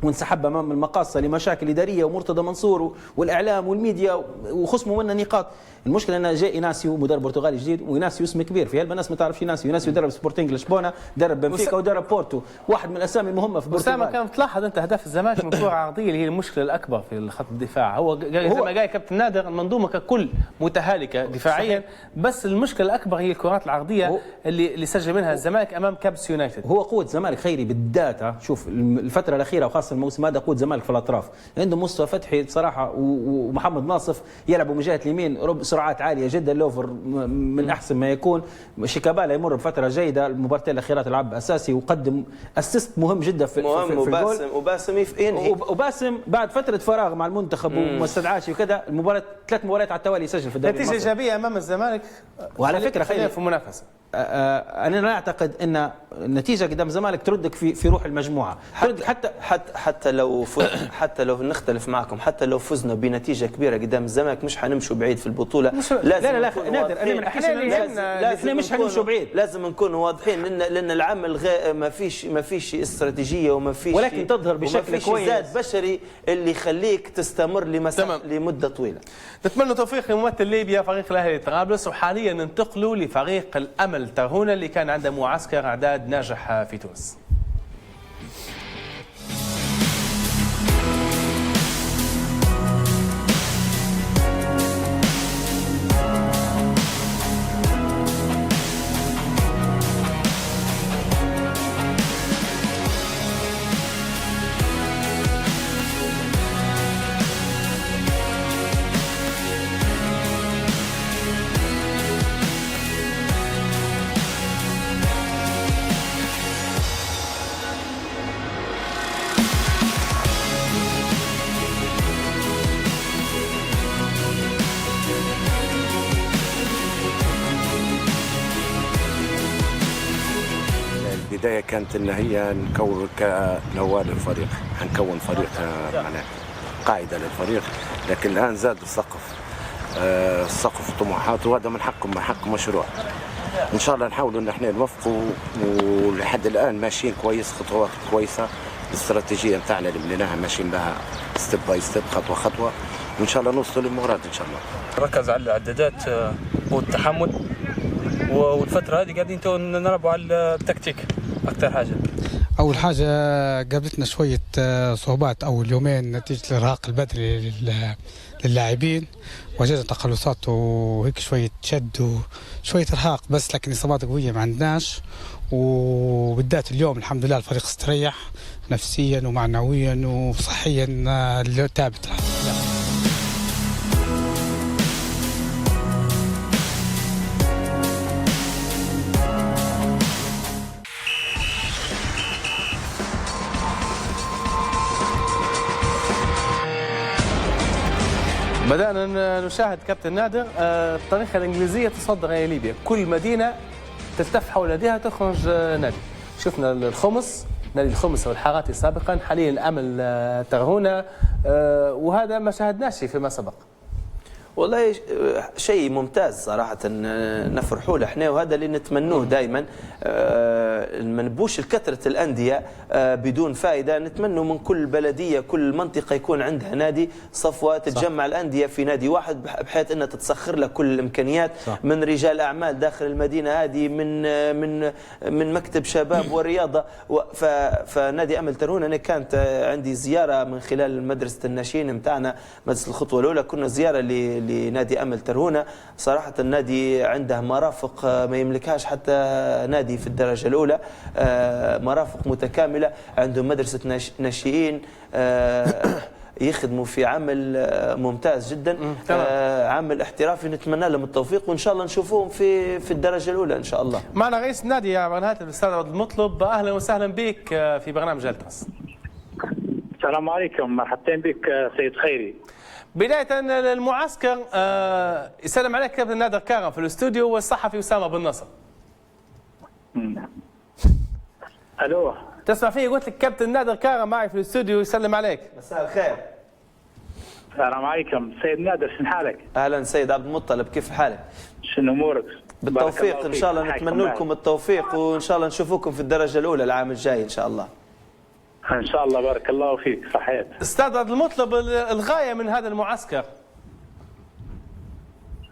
وانسحب امام المقاصه لمشاكل اداريه ومرتضى منصور والاعلام والميديا وخصموا منا نقاط. المشكله ان جاء ايناسيو مدرب برتغالي جديد، وايناسيو اسم كبير في الناس ما تعرفش ايناسيو درب سبورتينغ لشبونه، درب بنفيكا ودرب بورتو، واحد من الاسامي المهمه في البرتغال. اسامه كان تلاحظ انت اهداف الزمالك من كره عرضيه اللي هي المشكله الاكبر في خط الدفاع. هو زي ما قال كابتن نادر المنظومه ككل متهالكه دفاعيا، بس المشكله الاكبر هي الكرات العرضيه اللي سجل منها الزمالك امام كابس يونايتد. هو قوه الزمالك خيري بالذات. شوف الفتره الاخيره وخاصه الموسم هذا قوه الزمالك في الاطراف، عندهم مصطفى فتحي بصراحه ومحمد ناصف يلعبوا من جهه اليمين سرعات عاليه جدا، اللوفر من احسن ما يكون. شيكابالا يمر بفتره جيده، المباراتين الاخيرات لعب اساسي وقدم اسيست مهم جدا في الجول. وباسم ينهي، وباسم بعد فتره فراغ مع المنتخب وما استدعاش وكذا، 3 مباريات على التوالي يسجل في الدوري نتيجه ايجابيه امام الزمالك. وعلى فكره خلينا في المنافسه، انا لا اعتقد ان النتيجه قدام الزمالك تردك في روح المجموعه. حتى لو نختلف معكم، حتى لو فزنا بنتيجه كبيره قدام الزمالك مش حنمشوا بعيد في البطوله. لا نادر، انا ما نحكيش احنا مش حنمشوا بعيد، لازم نكونوا واضحين لان العمل ما فيش استراتيجيه وما فيش، ولكن تظهر بشكل كويس زاد بشري اللي يخليك تستمر لمده طويله. نتمنى توفيق لممثل ليبيا فريق الاهلي طرابلس. وحاليا ننتقلوا لفريق الامل ترهونه اللي كان عنده معسكر اعداد ناجح في تونس. البدايه كانت ان هي نكون كنواه للفريق، حنكون فريق معناها قاعده للفريق، لكن الان زاد السقف وطموحاته، وهذا من حق مشروع. ان شاء الله نحاولوا ان احنا نوفقوا، ولحد الان ماشيين كويس، خطوات كويسه. الاستراتيجيه نتاعنا اللي بنيناها ماشيين بها ستيب باي ستيب، خطوه خطوه، وان شاء الله نوصلوا للمراد ان شاء الله. ركز على الاعدادات والتحمل، والفتره هذه قاعدين نلعبوا على التكتيك اكثر حاجه. اول حاجه قابلتنا شويه صعوبات اول يومين نتيجه الارهاق البدني للاعبين، وجدنا تقلصات وهيك شويه شد وشويه ارهاق بس، لكن اصابات قويه ما عندناش. وبالذات اليوم الحمد لله الفريق استريح نفسيا ومعنويا وصحيا، ثابت الحمد لله. بدأنا نشاهد كابتن نادر الطريقة الإنجليزية تصدر إلى ليبيا، كل مدينة تلتف حول ناديها تخرج نادي. شفنا الخمس، نادي الخمس والحاراتي سابقا، حاليا الأمل ترهونة، وهذا ما شاهدناش فيما سبق. والله شيء ممتاز صراحة، نفرحوا له احنا، وهذا اللي نتمنوه دائما. ما نبوش الكثرة الأندية بدون فائدة، نتمنوا من كل بلدية كل منطقة يكون عندها نادي صفوة، تتجمع الأندية في نادي واحد بحيث أنها تتسخر له كل الإمكانيات. صح. من رجال أعمال داخل المدينة هذه، من مكتب شباب والرياضة. فنادي أمل ترهونة، أنا كانت عندي زيارة من خلال مدرسة الناشئين متاعنا، مدرسة الخطوة الأولى، كنا زيارة لنادي أمل ترهونة. صراحة النادي عنده مرافق ما يملكهاش حتى نادي في الدرجة الأولى، مرافق متكاملة، عندهم مدرسة ناشئين يخدموا في عمل ممتاز جدا، عمل احترافي. نتمنى لهم التوفيق، وإن شاء الله نشوفوهم في الدرجة الأولى إن شاء الله. معنا رئيس النادي يا برنامج الأستاذ عبد المطلب، أهلا وسهلا بك في برنامج التراس. السلام عليكم، مرحبتين بك سيد خيري. بداية المعسكر يسلم عليك كابتن نادر كارم في الاستوديو، والصحفي أسامة بن نصر. الو، تسمع فيه؟ قلت لك كابتن نادر كارم معي في الاستوديو يسلم عليك. مساء الخير. السلام عليكم سيد نادر، شنو حالك؟ اهلا سيد عبد المطلب، كيف حالك؟ شنو امورك؟ بالتوفيق ان شاء الله، نتمنى لكم التوفيق، وان شاء الله نشوفكم في الدرجة الأولى العام الجاي ان شاء الله. ان شاء الله، بارك الله فيك. صحيح استاذ عبد المطلب، الغاية من هذا المعسكر؟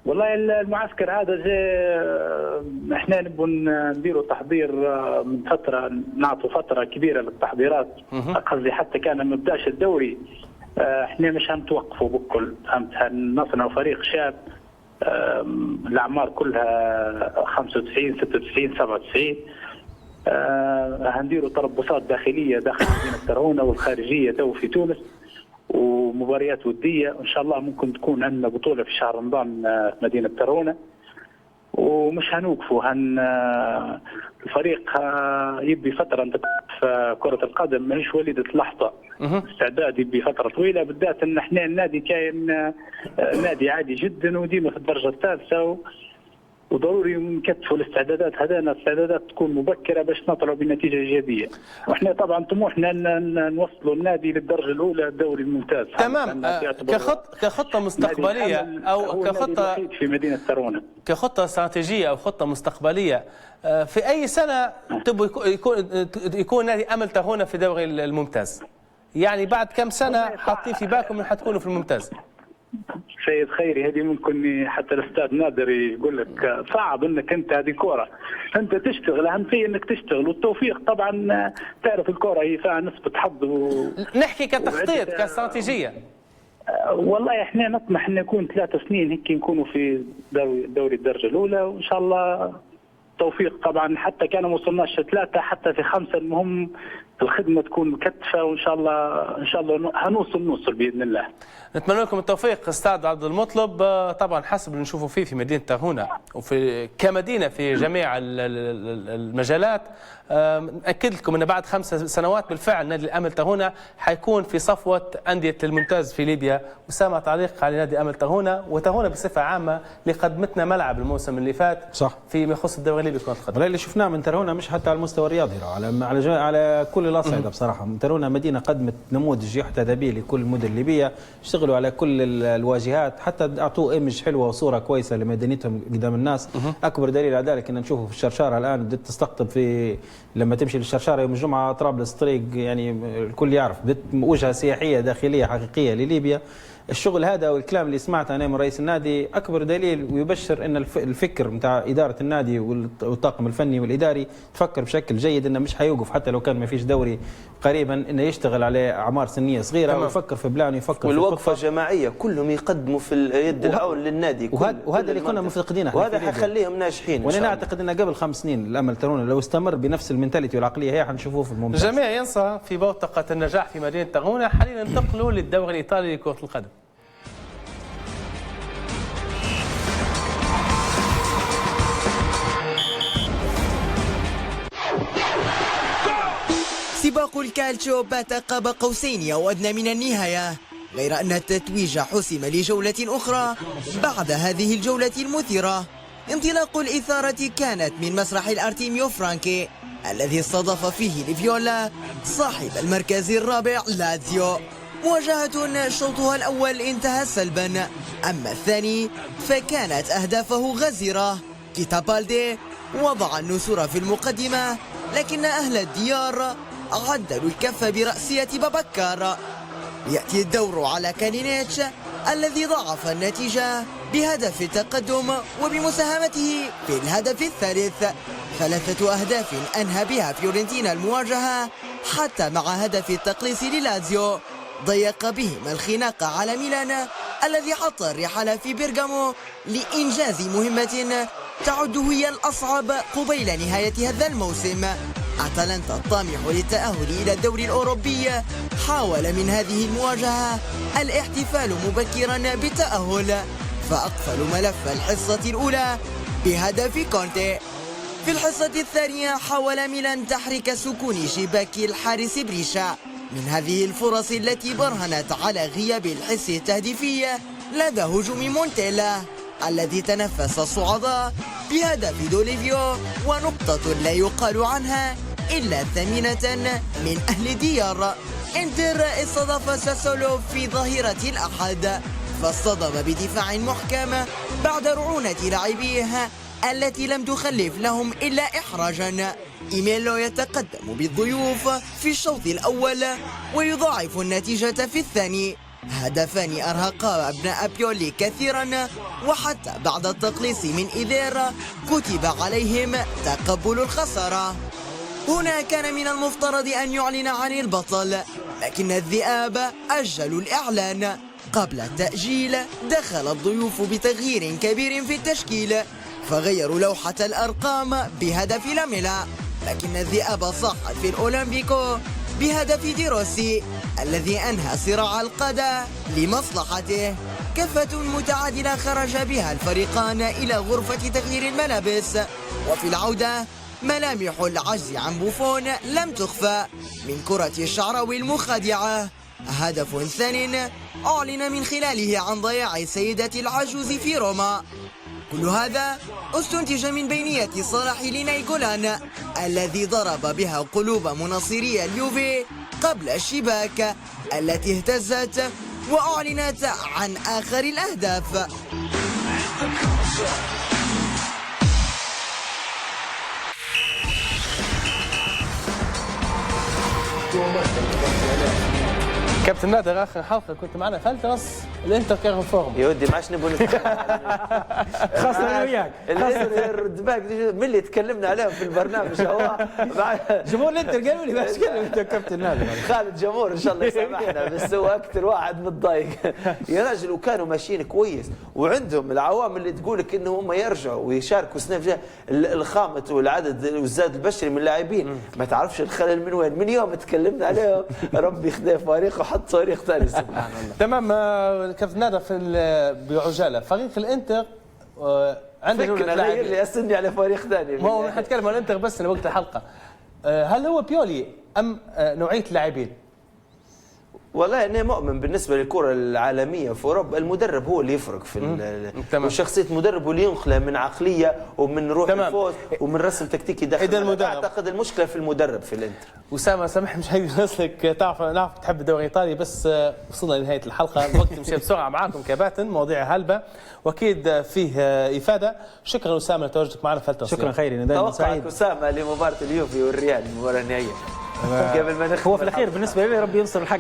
والله المعسكر هذا احنا نبغى نديروا تحضير من فتره، نعطوا فتره كبيره للتحضيرات. قصدي حتى كان ما بداش الدوري احنا مش هنتوقفوا بكل، فهمت؟ هنصنعوا فريق شاب، الاعمار كلها 95 96 97. هنديروا تربصات داخليه داخل مدينه ترهونة والخارجيه تو في تونس، ومباريات وديه. وان شاء الله ممكن تكون عندنا بطوله في شهر رمضان في مدينه ترهونة. ومش هنوقفوا، الفريق يبي فتره. انت في كره القدم ماهيش وليده لحظه، استعداد يبي فتره طويله، بالذات ان احنا النادي كاين نادي عادي جدا وديما في الدرجه الثالثه، وضروري نكتفوا الاستعدادات هذانا، استعدادات تكون مبكره باش نطلعوا بنتيجه ايجابيه. واحنا طبعا طموحنا ان نوصلوا النادي للدرجه الاولى الدوري الممتاز. تمام. كخطه مستقبليه او كخطه في مدينه ترهونة، كخطه استراتيجيه او خطه مستقبليه، في اي سنه تبغوا يكون نادي امل ترهونة في الدوري الممتاز؟ يعني بعد كم سنه حاطين في بالكم ان حتكونوا في الممتاز؟ سيد خيري، هذه ممكن حتى الاستاذ نادر يقول لك صعب انك انت، هذه كوره انت تشتغل، اهم شيء انك تشتغل، والتوفيق طبعا تعرف الكوره هي فيها نسبه حظ نحكي كتخطيط كاستراتيجيه. والله احنا نطمح ان يكون 3 سنين هيك نكونوا في دوري الدرجه الاولى، وان شاء الله توفيق. طبعا حتى كانوا ما وصلناش 3، حتى في 5 المهم الخدمه تكون مكتفه، وان شاء الله هنوصل باذن الله. نتمنى لكم التوفيق استاذ عبد المطلب. طبعا حسب اللي نشوفوا فيه في مدينه ترهونه وفي كمدينه في جميع المجالات، ناكد لكم ان بعد 5 سنوات بالفعل نادي الامل ترهونه حيكون في صفوه انديه الممتاز في ليبيا. وسامع تعليق على نادي امل ترهونه وترهونه بصفه عامه لقدمتنا ملعب الموسم اللي فات صح فيما يخص الدوري الليبي كره القدم. اللي شفناه من ترهونه مش حتى على المستوى الرياضي، على كل الاصعده بصراحه. ترهونه مدينه قدمت نموذج يحتذى به لكل المدن الليبيه، اشتغلوا على كل الواجهات، حتى اعطوه ايمج حلوه وصوره كويسه لمدينتهم قدام الناس. اكبر دليل على ذلك ان نشوفه في الشرشاره الان، بدأت تستقطب في لما تمشي للشرشاره يوم الجمعه طرابلس طريق يعني الكل يعرف، وجهه سياحيه داخليه حقيقيه لليبيا. الشغل هذا والكلام اللي سمعته انا من رئيس النادي اكبر دليل ويبشر ان الفكر نتاع اداره النادي والطاقم الفني والاداري تفكر بشكل جيد انه مش حيوقف حتى لو كان ما فيش دوري قريبا، انه يشتغل على اعمار سنيه صغيره ويفكر في بلان ويفكر والوقفه جماعيه كلهم يقدموا في اليد العون للنادي. وهذا اللي كنا مفتقدينه، وهذا حيخليهم ناجحين. وانا اعتقد ان قبل 5 سنين الامل ترهونه لو استمر بنفس المنتاليتي والعقليه هي حنشوفوه في الممتاز. الجميع ينسى في بوتقه النجاح في مدينه ترهونه. حاليا ننتقلوا للدوري الايطالي لكره القدم. سباق الكالتشيو بات قاب قوسين أو أدنى من النهاية، غير أن التتويج حسم لجولة أخرى بعد هذه الجولة المثيرة. انطلاق الإثارة كانت من مسرح الأرتيميو فرانكي الذي استضاف فيه ليفيولا صاحب المركز الرابع لاتزيو. مواجهة شوطها الأول انتهى سلبا، أما الثاني فكانت أهدافه غزيرة. كيتابالدي وضع النسور في المقدمة، لكن أهل الديار عدلوا الكف برأسية بابكار. يأتي الدور على كالينيتش الذي ضاعف النتيجة بهدف التقدم وبمساهمته في الهدف الثالث. 3 أهداف أنهى بها فيورنتينا المواجهة، حتى مع هدف التقليص للازيو ضيق بهم الخناق على ميلان الذي حط الرحال في بيرغامو لإنجاز مهمة تعد هي الأصعب قبيل نهاية هذا الموسم. أتلانتا الطامح للتأهل إلى الدوري الأوروبي حاول من هذه المواجهة الاحتفال مبكرا بالتأهل، فأقفلوا ملف الحصة الأولى بهدف كونتي. في الحصة الثانية حاول ميلان تحريك سكون شباك الحارس بريشا من هذه الفرص التي برهنت على غياب الحس التهديفي لدى هجوم مونتيلا الذي تنفس الصعداء بهدف دوليفيو، ونقطة لا يقال عنها إلا ثمينة من أهل ديار. انتر استضاف ساسولو في ظهيرة الأحد، فاصطدم بدفاع محكم بعد رعونة لاعبيه التي لم تخلف لهم إلا إحراجا. إيميلو يتقدم بالضيوف في الشوط الأول ويضاعف النتيجة في الثاني. هدفان أرهقا أبناء بيولي كثيرا، وحتى بعد التقليص من إيدير كتب عليهم تقبل الخسارة. هنا كان من المفترض أن يعلن عن البطل، لكن الذئاب أجلوا الإعلان. قبل التأجيل دخل الضيوف بتغيير كبير في التشكيل، فغيروا لوحة الأرقام بهدف لاميلا، لكن الذئاب صاحت في الأولمبيكو بهدف ديروسي الذي أنهى صراع القادة لمصلحته. كفة متعادلة خرج بها الفريقان إلى غرفة تغيير الملابس، وفي العودة ملامح العجز عن بوفون لم تخفى من كرة الشعراوي المخادعة. هدف ثاني أعلن من خلاله عن ضياع سيدة العجوز في روما. كل هذا استنتج من بينية صلاح لنايغولان الذي ضرب بها قلوب مناصري اليوفي قبل الشباك التي اهتزت وأعلنت عن آخر الأهداف. كابتن نادر، اخر حلقه كنت معنا فلترس الانتر كان فورم. يا ودي ما عادش نبغى نتكلم خاصة انا وياك. الانتر دباك من اللي تكلمنا عليهم في البرنامج هو جمهور الانتر قالوا لي باش تكلم انت كابتن نادر. خالد جمهور ان شاء الله يسامحنا بس هو اكثر واحد متضايق. يا راجل وكانوا ماشيين كويس وعندهم العوامل اللي تقول لك انه هم يرجعوا ويشاركوا السنه الجايه، الخامه والعدد والزاد البشري من اللاعبين ما تعرفش الخلل من وين. من يوم تكلمنا عليهم ربي يخدم فريق وحط فريق ثاني سبحان الله. تمام. كابتن نادر في بعجاله فريق الانتر عنده فكنا غير لي اسني على فريق ثاني. ما هو حنتكلم عن الانتر بس لوقت الحلقه. هل هو بيولي ام نوعيه اللاعبين؟ والله انا مؤمن بالنسبه للكره العالميه في اوروبا المدرب هو اللي يفرق في وشخصيه المدرب اللي ينقله من عقليه ومن روح الفوز ومن رسم تكتيكي داخل. اعتقد المشكله في المدرب في الانتر. اسامه سامحني مش هيجي نسلك، تعرف نعرف تحب الدوري الايطالي بس وصلنا لنهايه الحلقه، الوقت مشى بسرعه معاكم كباتن، مواضيع هلبه واكيد فيه افاده. شكرا اسامه لتواجدك معنا في التصوير. شكرا خيري، انا دائما سعيد. توقعك اسامه لمباراه اليوفي والريال المباراه النهائيه قبل ما نختم. هو في الاخير بالنسبه لي ربي ينصر الحق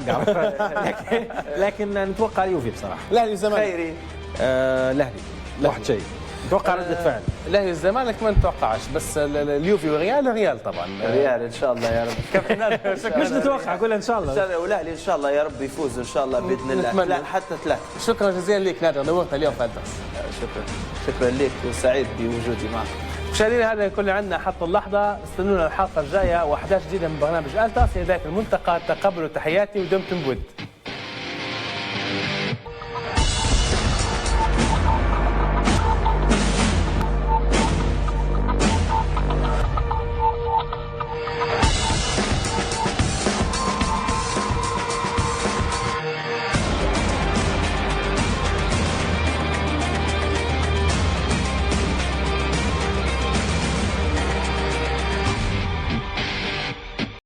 لكن نتوقع اليوفي بصراحه. الاهلي والزمالك خيري. الاهلي واحد شيء نتوقع ردة فعل. الاهلي والزمالك ما نتوقعش، بس اليوفي والريال طبعا. الريال ان شاء الله يا رب. كابتن مش نتوقع، قول ان شاء الله. والاهلي ان شاء الله يا رب يفوز ان شاء الله باذن الله. لا حتى 3. شكرا جزيلا لك نادر، نورتنا اليوم في الدرس. شكرا لك وسعيد بوجودي معك. مشاهدينا هذا كل عندنا حتى اللحظه، استنونا الحلقه الجايه واحداث جديده من برنامج التاس. في ذاك الملتقى تقبلوا تحياتي ودمتم بود.